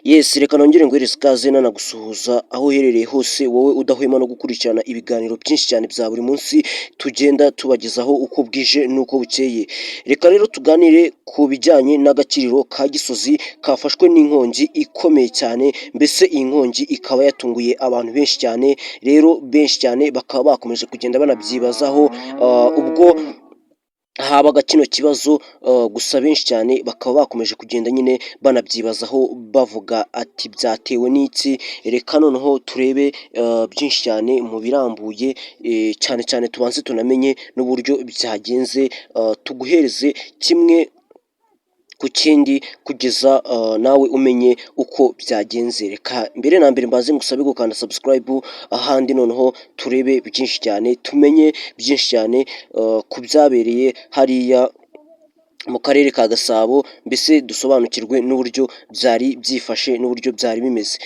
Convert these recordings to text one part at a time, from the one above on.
Yes, reka nongere nguhereze ikaze nanagusuhuza aho uherereye hose, wowe udahwema no gukurikirana ibiganiro byinshi cyane bya buri munsi tugenda tubagezaho uko bwije n'uko bukeye. Reka rero tuganire ku bijyanye n'agakiriro ka Gisozi kafashwe n'inkongi ikomeye cyane, mbese iyi nkongi ikaba yatunguye abantu benshi cyane, rero benshi cyane bakaba bakomeje kugenda banabyibazaho ubwo habaga kino kibazo, gusa benshi cyane bakaba bakomeje kugenda nyine banabyibazaho bavuga ati byatewe n'iki. Reka noneho turebe byinshi cyane mu birambuye, cyane cyane tubanze tunamenye n'uburyo byagenze, tuguhereze kimwe ku kindi kugeza nawe umenye uko byagenze. Reka mbere na mbere mbaze ngusabe gukanda subscribe, ahandi noneho turebe byinshi cyane, tumenye byinshi cyane ku byabereye hariya mu karere ka Gasabo, mbese dusobanukirwe n'uburyo byari byifashe n'uburyo byari bimeze.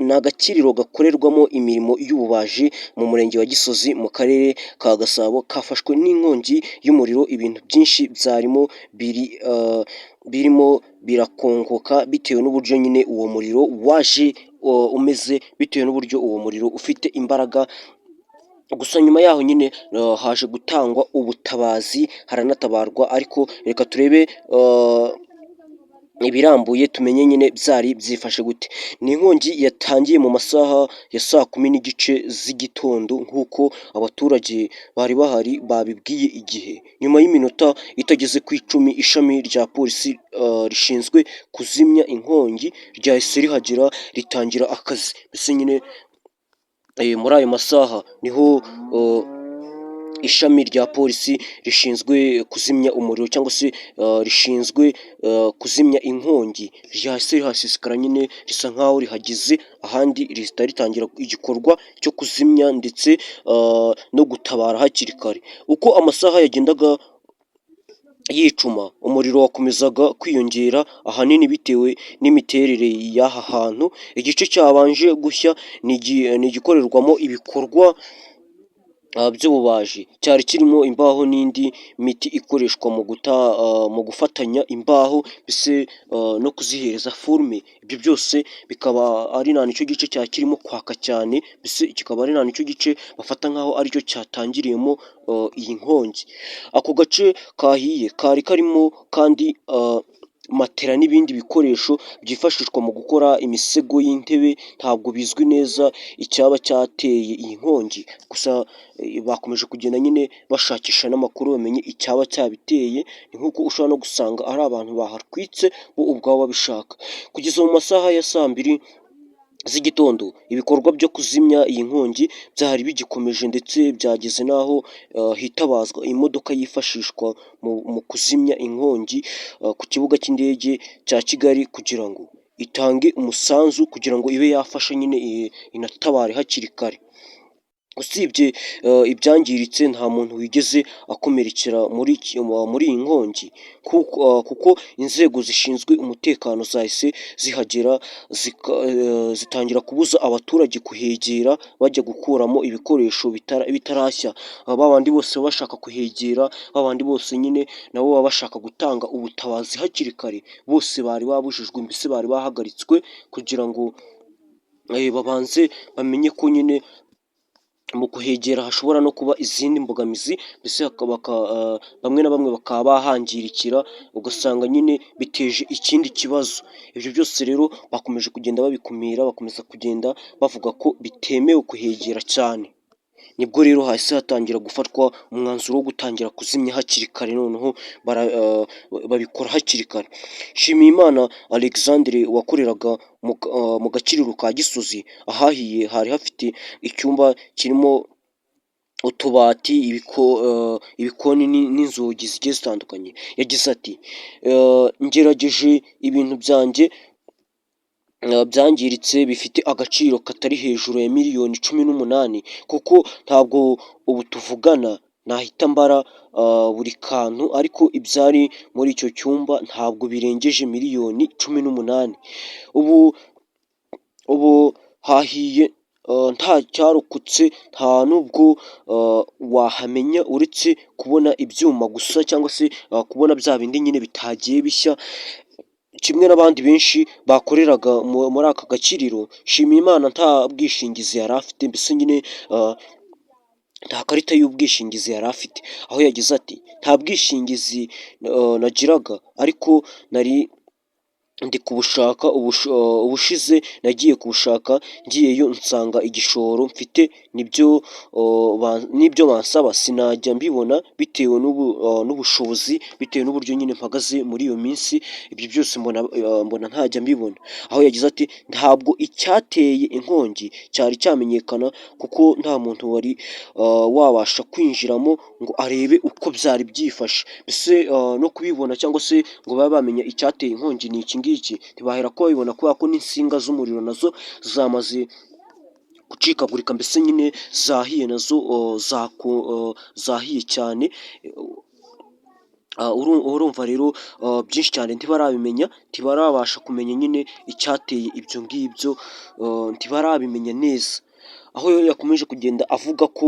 Ni agakiriro gakorerwamo imirimo y'ububaji mu murenge wa Gisozi mu karere ka Gasabo, kafashwe n'inkongi y'umuriro, ibintu byinshi byarimo birimo birakongoka bitewe n'uburyo nyine uwo muriro waje umeze, bitewe n'uburyo uwo muriro ufite imbaraga. Gusa nyuma yaho nyine haje gutangwa ubutabazi, haranatabarwa, ariko reka turebe ibirambuye tumenye nyine byari byifashe gute. Ni inkongi yatangiye mu masaha ya saa kumi n'igice z'igitondo nk'uko abaturage bari bahari babibwiye igihe. Nyuma y'iminota itageze ku icumi, ishami rya polisi rishinzwe kuzimya inkongi ryahise rihagera ritangira akazi. Mbese nyine muri ayo masaha niho ishami rya polisi rishinzwe kuzimya umuriro cyangwa se rishinzwe kuzimya inkongi ryahise rihasesekara, nyine risa nkaho rihageze, ahandi rihita ritangira igikorwa cyo kuzimya ndetse no gutabara hakiri kare. Uko amasaha yagendaga yicuma, umuriro wakomezaga kwiyongera, ahanini bitewe n'imiterere y'aha hantu. Igice cyabanje gushya ni igikorerwamo ibikorwa by'ububaji, cyari kirimo imbaho n'indi miti ikoreshwa mu gufatanya imbaho, mbese no kuzihereza forume. Ibyo byose bikaba ari nta nicyo gice cyari kirimo kwaka cyane, mbese kikaba ari nta nicyo gice bafata nk'aho aricyo cyatangiriyemo iyi nkongi. Ako gace kahiye kari karimo kandi matera n'ibindi bikoresho byifashishwa mu gukora imisego y'intebe. Ntabwo bizwi neza icyaba cyateye iyi nkongi, gusa bakomeje kugenda nyine bashakisha n'amakuru bamenye icyaba cyabiteye. Ni nk'uko ushobora no gusanga ari abantu bahatwitse bo ubwabo babishaka. Kugeza mu masaha ya saa mbiri z'igitondo, ibikorwa byo kuzimya iyi nkongi byari bigikomeje, ndetse byageze n'aho hitabazwa imodoka yifashishwa mu kuzimya inkongi ku kibuga cy'indege cya Kigali, kugira ngo itange umusanzu, kugira ngo ibe yafasha nyine inatabare hakiri kare. Usibye ibyangiritse, nta muntu wigeze akomerekera muri iyi nkongi, kuko inzego zishinzwe umutekano zahise zihagera zitangira kubuza abaturage kuhegera bajya gukuramo ibikoresho bitarashya. Babandi bose baba bashaka kuhegera, babandi bose nyine nabo baba bashaka gutanga ubutabazi hakiri kare, bose bari babujijwe, mbese bari bahagaritswe kugira ngo babanze bamenye ko nyine mu kuhegera hashobora no kuba izindi mbogamizi, mbese bamwe na bamwe bakaba bahangirikira, ugasanga nyine biteje ikindi kibazo. Ibyo byose rero bakomeje kugenda babikumira, bakomeza kugenda bavuga ko bitemewe kuhegera cyane. Nibwo rero hahise hatangira gufatwa umwanzuro wo gutangira kuzimya hakiri kare, noneho babikora hakiri kare. Nshimiyimana Alexandre wakoreraga mu gakiriro ka Gisozi ahahiye, hari hafite icyumba kirimo utubati, ibikoni n'inzugi zigiye zitandukanye. Yagize ati ngerageje ibintu byanjye byangiritse bifite agaciro katari hejuru ya miliyoni 18, kuko ntabwo ubu tuvugana nahita mbara buri kantu, ariko ibyari muri icyo cyumba ntabwo birengeje miliyoni 18. Ubu hahiye nta cyarokotse, nta nubwo wahamenya uretse kubona ibyuma gusa, cyangwa se kubona bya bindi nyine bitagiye bishya kimwe n'abandi benshi bakoreraga muri aka gakiriro, Nshimiyimana nta bwishingizi yari afite, mbese nyine nta karita y'ubwishingizi yari afite, aho yagize ati nta bwishingizi nagiraga ariko nari ndi kubushaka ubushize nagiye kubushaka, ngiyeyo nsanga igishoro mfite n'ibyo bansaba sinajya mbibona bitewe n'ubushobozi, bitewe n'uburyo nyine mpagaze muri iyo minsi, ibyo byose mbona ntajya mbibona, aho yagize ati ntabwo icyateye inkongi cyari cyamenyekana kuko nta muntu wari wabasha kwinjiramo ngo arebe uko byari byifashe, mbese no kubibona cyangwa se ngo babe bamenya icyateye inkongi ni iki ngiki ntibahera ko babibona, kubera ko n'insinga z'umuriro nazo zamaze gucikagurika, mbese nyine zahiye nazo zahiye cyane. Urumva rero byinshi cyane ntibarabimenya, ntibarabasha kumenya nyine icyateye ibyo ngibyo, ntibarabimenya neza, aho yakomeje kugenda avuga ko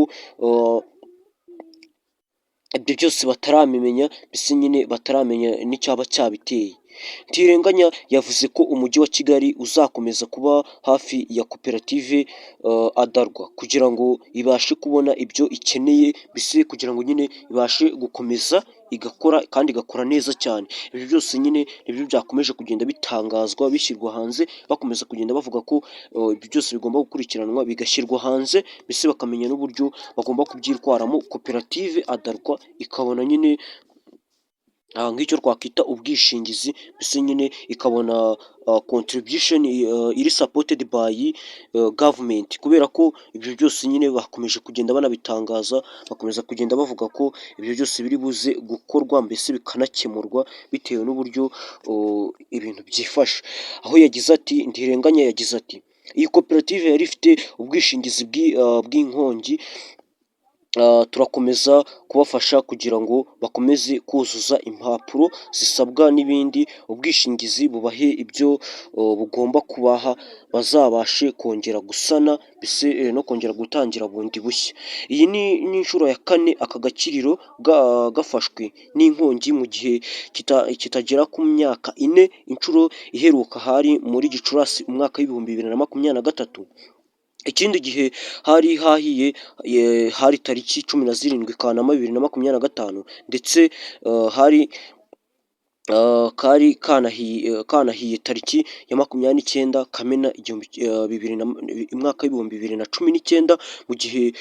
ibyo byose bataramenya, mbese nyine bataramenya n'icyaba cyabiteye. Ntirenganya yavuze ko umujyi wa Kigali uzakomeza kuba hafi ya koperative Adarwa kugira ngo ibashe kubona ibyo ikeneye, mbese kugira ngo nyine ibashe gukomeza igakora kandi igakora neza cyane. Ibyo byose nyine nibyo byakomeje kugenda bitangazwa bishyirwa hanze, bakomeza kugenda bavuga ko ibyo byose bigomba gukurikiranwa bigashyirwa hanze, mbese bakamenya n'uburyo bagomba kubyitwaramo. Koperative Adarwa ikabona nyine nk'icyo twakwita ubwishingizi, mbese nyine ikabona contribution iri supported by government, kubera ko ibyo byose nyine bakomeje kugenda banabitangaza, bakomeza kugenda bavuga ko ibyo byose biri buze gukorwa, mbese bikanakemurwa bitewe n'uburyo ibintu byifashe, aho yagize ati Ntirenganya yagize ati iyi koperative yari ifite ubwishingizi bw'inkongi, turakomeza kubafasha kugira ngo bakomeze kuzuza impapuro zisabwa n'ibindi, ubwishingizi bubahe ibyo bugomba kubaha, bazabashe kongera gusana, mbese no kongera gutangira bundi bushya. Iyi ni inshuro ya 4 aka gakiriro gafashwe n'inkongi mu gihe kitagera ku myaka 4, inshuro iheruka hari muri Gicurasi umwaka w'ibihumbi 2023. Ikindi gihe hari hahiye hari tariki 17 Kanama 2025, ndetse kari kanahiye tariki ya 29 Kamena umwaka w'ibihumbi 2019, mu gihe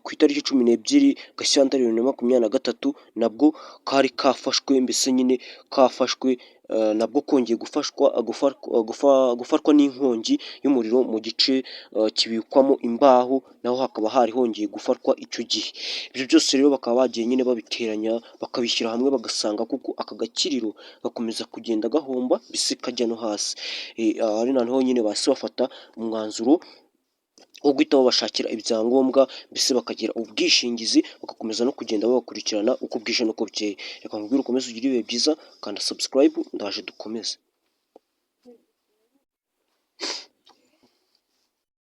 ku itariki 12 Gashyantare 2023 nabwo kari kafashwe, mbese nyine kafashwe nabwo kongeye gufatwa n'inkongi y'umuriro mu gice kibikwamo imbaho, naho hakaba hari hongeye gufatwa icyo gihe. Ibyo byose rero bakaba bagiye nyine babiteranya bakabishyira hamwe, bagasanga kuko aka gakiriro gakomeza kugenda gahomba, mbese kajya no hasi, ari naho nyine bahise bafata umwanzuro wo guhita babashakira ibyangombwa, mbese bakagira ubwishingizi, bagakomeza no kugenda babakurikirana uko bwije n'uko bukeye. Reka nkubwire ukomeze ugire ibihe byiza, kanda subscribe, ndaje dukomeze.